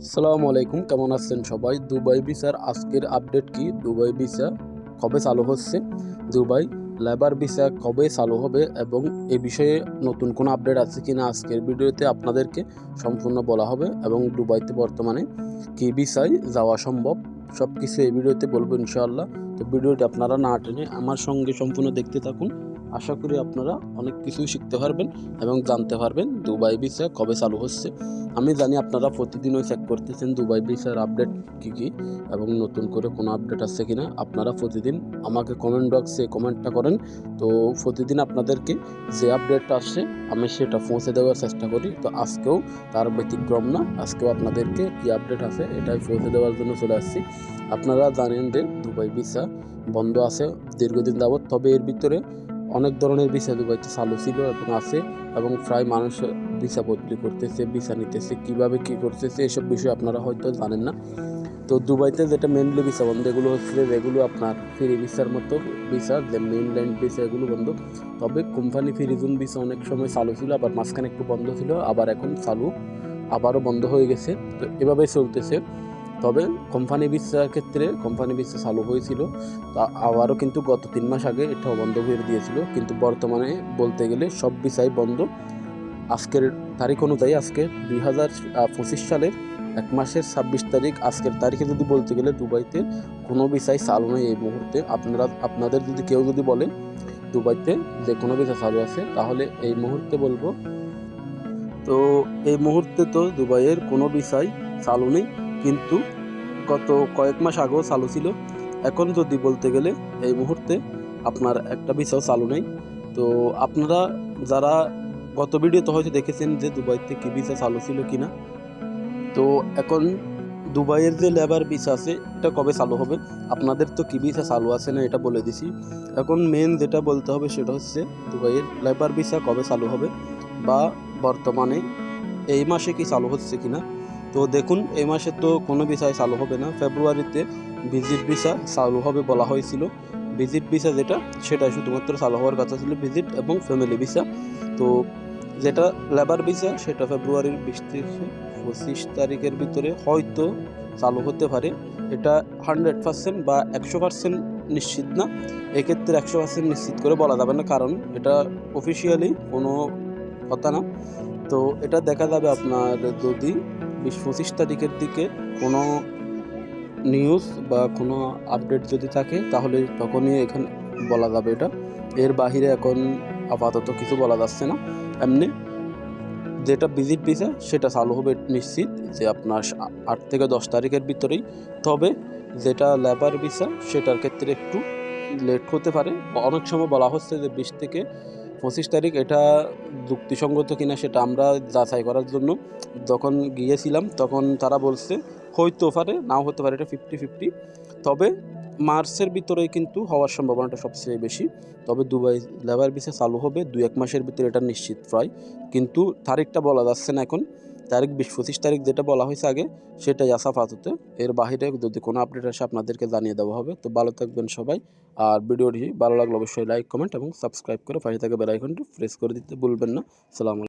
আসসালামু আলাইকুম, কেমন আছেন সবাই? দুবাই ভিসার আজকের আপডেট কি? দুবাই ভিসা কবে চালু হচ্ছে, দুবাই লেবার ভিসা কবে চালু হবে এবং এ বিষয়ে নতুন কোনো আপডেট আছে কিনা আজকের ভিডিওতে আপনাদেরকে সম্পূর্ণ বলা হবে। এবং দুবাইতে বর্তমানে কি ভিসায় যাওয়া সম্ভব সব কিছু এই ভিডিওতে বলবো ইনশাআল্লাহ। তো ভিডিওটি আপনারা না টেনে আমার সঙ্গে সম্পূর্ণ দেখতে থাকুন। আশা করি আপনারা অনেক কিছুই শিখতে পারবেন এবং জানতে পারবেন দুবাই ভিসা কবে চালু হচ্ছে। আমি জানি আপনারা প্রতিদিনই চেক করতেছেন দুবাই ভিসার আপডেট কী এবং নতুন করে কোনো আপডেট আছে কিনা। আপনারা প্রতিদিন আমাকে কমেন্ট বক্সে কমেন্টটা করেন। তো প্রতিদিন আপনাদেরকে যে আপডেটটা আসছে আমি সেটা পৌঁছে দেওয়ার চেষ্টা করি। তো আজকেও তার ব্যতিক্রম না, আজকেও আপনাদেরকে কী আপডেট আছে এটাই পৌঁছে দেওয়ার জন্য চলে আসছি। আপনারা জানেন যে দুবাই ভিসা বন্ধ আছে দীর্ঘদিন যাবৎ, তবে এর ভিতরে অনেক ধরনের ভিসা দুবাইতে চালু ছিল এবং আছে এবং প্রায় মানুষ ভিসা বদলি করতেছে, ভিসা নিতেছে, কীভাবে কী করতেছে এসব বিষয় আপনারা হয়তো জানেন না। তো দুবাইতে যেটা মেনলি ভিসা বন্ধ এগুলো হচ্ছে যেগুলো আপনার ফ্রি ভিসার মতো ভিসা, যে মেইনল্যান্ড ভিসা এগুলো বন্ধ। তবে কোম্পানি ফ্রি জোন ভিসা অনেক সময় চালু ছিল, আবার মাঝখানে একটু বন্ধ ছিল, আবার এখন চালু, আবারও বন্ধ হয়ে গেছে। তো এভাবেই চলতেছে। তবে কোম্পানি ভিসার ক্ষেত্রে কোম্পানি ভিসা চালু হয়েছিল, তা আবারও কিন্তু গত 3 মাস আগে এটাও বন্ধ করে দিয়েছিল। কিন্তু বর্তমানে বলতে গেলে সব ভিসাই বন্ধ। আজকের তারিখ অনুযায়ী আজকে 2025 সালের 1 মাসের 26 তারিখ, আজকের তারিখে যদি বলতে গেলে দুবাইতে কোনো ভিসাই চালু নেই এই মুহূর্তে। আপনাদের যদি কেউ যদি বলে দুবাইতে যে কোনো ভিসা চালু আছে, তাহলে এই মুহূর্তে বলবো তো এই মুহূর্তে তো দুবাইয়ের কোনো ভিসাই চালু নেই, কিন্তু গত কয়েক মাস আগেও চালু ছিল। এখন যদি বলতে গেলে এই মুহূর্তে আপনার একটা ভিসাও চালু নেই। তো আপনারা যারা গত ভিডিওতে হয়তো দেখেছেন যে দুবাইতে কি ভিসা চালু ছিল কিনা। তো এখন দুবাইয়ের যে লেবার ভিসা আছে এটা কবে চালু হবে, আপনাদের তো কি ভিসা চালু আছে না এটা বলে দিছি। এখন মেন যেটা বলতে হবে সেটা হচ্ছে দুবাইয়ের লেবার ভিসা কবে চালু হবে বা বর্তমানে এই মাসে কি চালু হচ্ছে কিনা। তো দেখুন, এই মাসে তো কোনো ভিসাই চালু হবে না। ফেব্রুয়ারিতে ভিজিট ভিসা চালু হবে বলা হয়েছিল। ভিজিট ভিসা যেটা সেটা শুধুমাত্র চালু হওয়ার কথা ছিল, ভিজিট এবং ফ্যামিলি ভিসা। তো যেটা লেবার ভিসা সেটা ফেব্রুয়ারির 20 থেকে 25 তারিখের ভিতরে হয়তো চালু হতে পারে। এটা 100% বা 100% নিশ্চিত না। এক্ষেত্রে 100% নিশ্চিত করে বলা যাবে না, কারণ এটা অফিসিয়ালি কোনো কথা না। তো এটা দেখা যাবে আপনার যদি 20-25 তারিখের দিকে কোনো নিউজ বা কোনো আপডেট যদি থাকে, তাহলে তখনই এখানে বলা যাবে এটা। এর বাহিরে এখন আপাতত কিছু বলা যাচ্ছে না। এমনি যেটা ভিজিট ভিসা সেটা চালু হবে নিশ্চিত, যে আপনার 8 থেকে 10 তারিখের ভিতরেই। তবে যেটা লেবার ভিসা সেটার ক্ষেত্রে একটু লেট হতে পারে। অনেক সময় বলা হচ্ছে যে 20 থেকে 25 তারিখ। এটা যুক্তিসঙ্গত কিনা সেটা আমরা যাচাই করার জন্য যখন গিয়েছিলাম তখন তারা বলছে হইতেও পারে নাও হতে পারে, এটা 50-50। তবে মার্চের ভিতরেই কিন্তু হওয়ার সম্ভাবনাটা সবচেয়ে বেশি। তবে দুবাই লেবার ভিসা চালু হবে 2-1 মাসের ভিতরে, এটা নিশ্চিত প্রায়। কিন্তু তারিখটা বলা যাচ্ছে না এখন। তারিখ 20-25 তারিখ যেটা বলা হয়েছে আগে সেটাই আপাতত। এর বাহিরে যদি কোনো আপডেট আসে আপনাদেরকে জানিয়ে দেওয়া হবে। তো ভালো থাকবেন সবাই। আর ভিডিওটি ভালো লাগলে অবশ্যই লাইক, কমেন্ট এবং সাবস্ক্রাইব করে পাশে থাকা বেল আইকনটি প্রেস করে দিতে ভুলবেন না। সালাম।